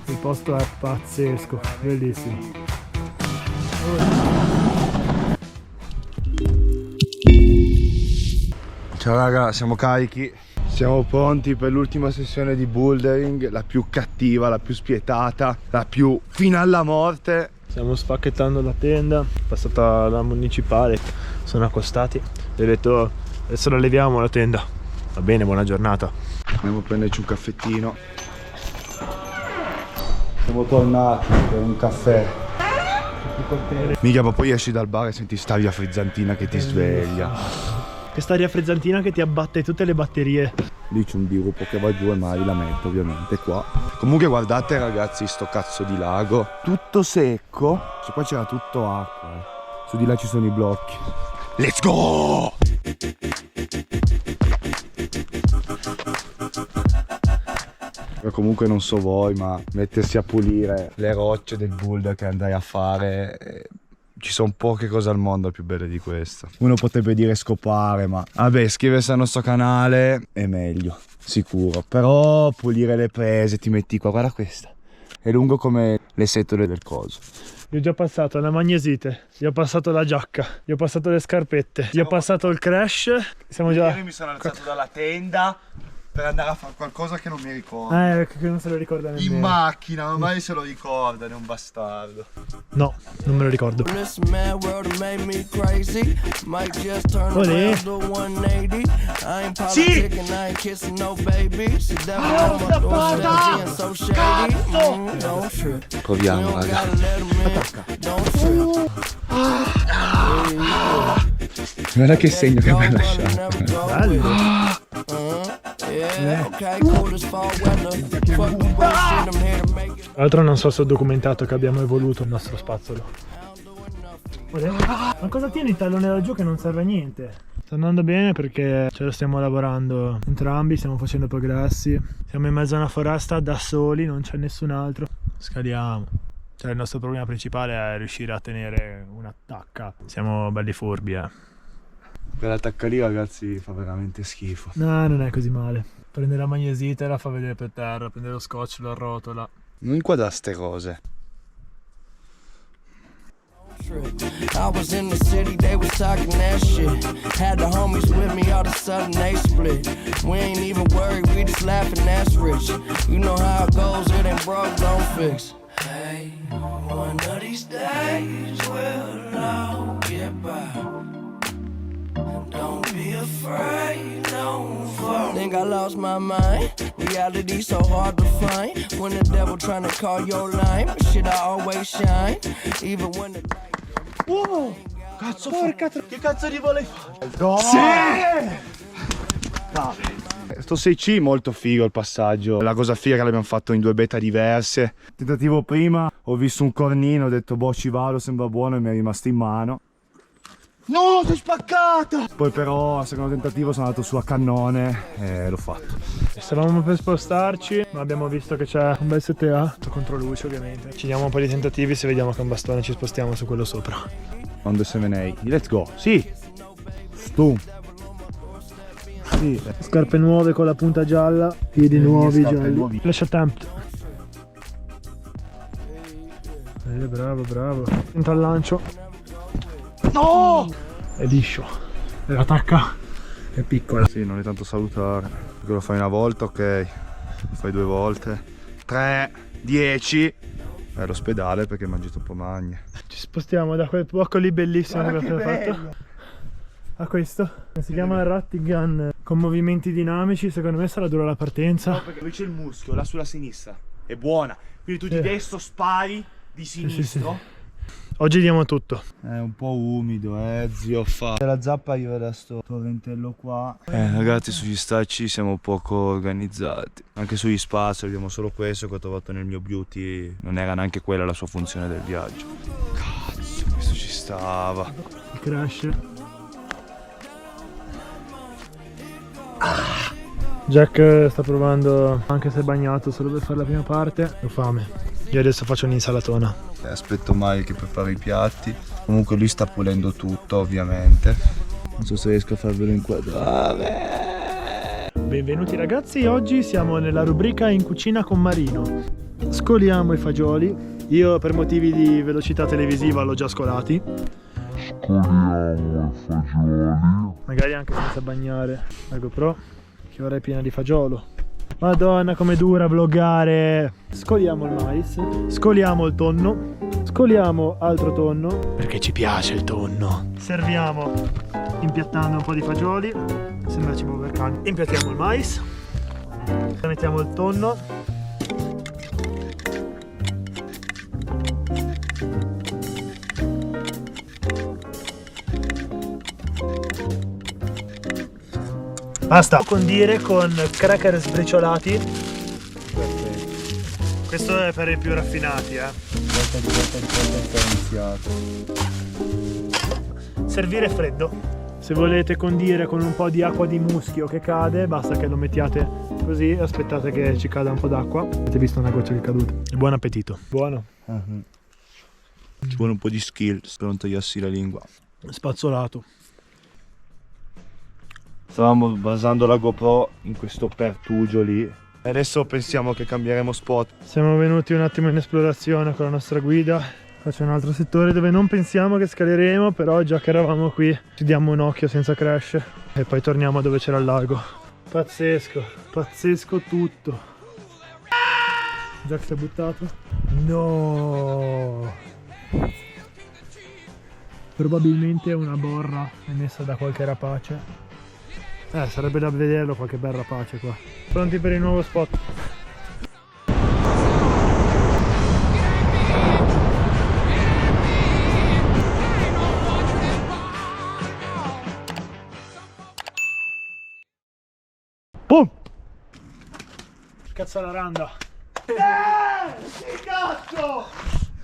Il posto è pazzesco, bellissimo. Ciao raga, siamo carichi. Siamo pronti per l'ultima sessione di bouldering, la più cattiva, la più spietata, la più fino alla morte. Stiamo spacchettando la tenda, passata la municipale, sono accostati e ho detto adesso la leviamo la tenda. Va bene, buona giornata. Andiamo a prenderci un caffettino. Siamo tornati per un caffè. Mica, ma poi esci dal bar e senti sta aria frizzantina che ti sveglia. Questa aria frizzantina che ti abbatte tutte le batterie. Lì c'è un dirupo che va giù e mai la metto ovviamente qua. Comunque guardate ragazzi sto cazzo di lago. Tutto secco. Cioè qua c'era tutto acqua. Su di là ci sono i blocchi. Let's go! Comunque non so voi, ma mettersi a pulire le rocce del boulder che andai a fare, ci sono poche cose al mondo più belle di questo. Uno potrebbe dire scopare, ma vabbè, iscriversi al nostro canale è meglio, sicuro. Però pulire le prese, ti metti qua, guarda questa, è lungo come le setole del coso. Io ho già passato la magnesite, io ho passato la giacca, io ho passato le scarpette, io ho passato il crash. Siamo già... Ieri mi sono alzato dalla tenda per andare a fare qualcosa che non mi ricordo. Che non se lo ricorda nemmeno. In macchina, ma mai se lo ricorda, è un bastardo. No, non me lo ricordo. Olè. Sì! Proviamo, raga. Guarda che segno che mi ha lasciato. Bello. Tra l'altro non so se ho documentato che abbiamo evoluto il nostro spazzolo. Ma cosa tieni il tallone laggiù che non serve a niente? Sta andando bene perché ce lo stiamo lavorando entrambi, stiamo facendo progressi. Siamo in mezzo a una foresta da soli, non c'è nessun altro. Scaliamo. Cioè il nostro problema principale è riuscire a tenere una tacca. Siamo belli furbi, Quella tacca lì ragazzi fa veramente schifo. No, non è così male. Prende la magnesite e la fa vedere per terra, prende lo scotch, lo arrotola. Non inquadra ste cose. I was in the city, they was talking that shit. Had the homies with me, all of a sudden they split. We ain't even worried, we just laughing, that's rich. You know how it goes, it ain't broke, don't fix. Hey, one of these days we'll all get by. Don't be afraid, don't fall. Think I lost my mind. Reality so hard to find. When the devil tryna call your line, but shit I always shine. Even when the Wow! Cazzo, porca che cazzo di volevi fare? No! Sì! Sto 6C molto figo il passaggio. La cosa figa che l'abbiamo fatto in 2 beta diverse. Tentativo prima, ho visto un cornino, ho detto boh ci vado, sembra buono e mi è rimasto in mano. No, sei spaccata! Poi però al secondo tentativo sono andato su a cannone e l'ho fatto. Stavamo per spostarci, ma abbiamo visto che c'è un bel 7A contro luce ovviamente. Ci diamo un po' di tentativi, se vediamo che è un bastone ci spostiamo su quello sopra. On the 7A, let's go, sì! Stum! Sì. Scarpe nuove con la punta gialla, piedi nuovi gialli. nuovi. Flash attempt. Bravo, bravo. Entra al lancio. No! È liscio. E la tacca è piccola. Sì, non è tanto salutare. Perché lo fai una volta, ok. Lo fai 2 volte. 3, 10. È all'ospedale perché mangi troppo magne. Ci spostiamo da quel blocco lì bellissimo che abbiamo fatto a questo. Si chiama Ratty Gun con movimenti dinamici. Secondo me sarà dura la partenza. No, perché lui c'è il muschio là sulla sinistra. È buona. Quindi tu di destro spari di sinistro. Sì. Oggi diamo tutto. È un po' umido, zio fa. La zappa arriva da sto torrentello qua. Ragazzi, sugli stacci siamo poco organizzati. Anche sugli spazi abbiamo solo questo che ho trovato nel mio beauty. Non era neanche quella la sua funzione del viaggio. Cazzo, questo ci stava. Il crash. Jack sta provando, anche se è bagnato, solo per fare la prima parte. Ho fame. Io adesso faccio un'insalatona. Aspetto Mai che prepara i piatti. Comunque lui sta pulendo tutto ovviamente. Non so se riesco a farvelo inquadrare. Benvenuti ragazzi, oggi siamo nella rubrica In cucina con Marino. Scoliamo i fagioli. Io per motivi di velocità televisiva l'ho già scolati. Scoliamo i fagioli. Magari anche senza bagnare la GoPro, che ora è piena di fagiolo. Madonna com'è dura vloggare. Scoliamo il mais, scoliamo il tonno, scoliamo altro tonno, perché ci piace il tonno. Serviamo impiattando un po' di fagioli, sembra cibo per cani. Impiattiamo il mais, mettiamo il tonno, basta. Condire con cracker sbriciolati. Questo è per i più raffinati, Servire freddo. Se volete condire con un po' di acqua di muschio che cade, basta che lo mettiate così e aspettate che ci cada un po' d'acqua. Avete visto una goccia che è caduta. E buon appetito. Buono. Ci vuole un po' di skills per non tagliarsi la lingua. Spazzolato. Stavamo basando la GoPro in questo pertugio lì. E adesso pensiamo che cambieremo spot. Siamo venuti un attimo in esplorazione con la nostra guida. Qua c'è un altro settore dove non pensiamo che scaleremo, però già che eravamo qui ci diamo un occhio senza crash e poi torniamo dove c'era il lago. Pazzesco, pazzesco tutto. Jack si è buttato? No! Probabilmente una borra emessa da qualche rapace. Sarebbe da vederlo qualche bel rapace qua. Pronti per il nuovo spot? Boom! Cazzo la randa! Figa!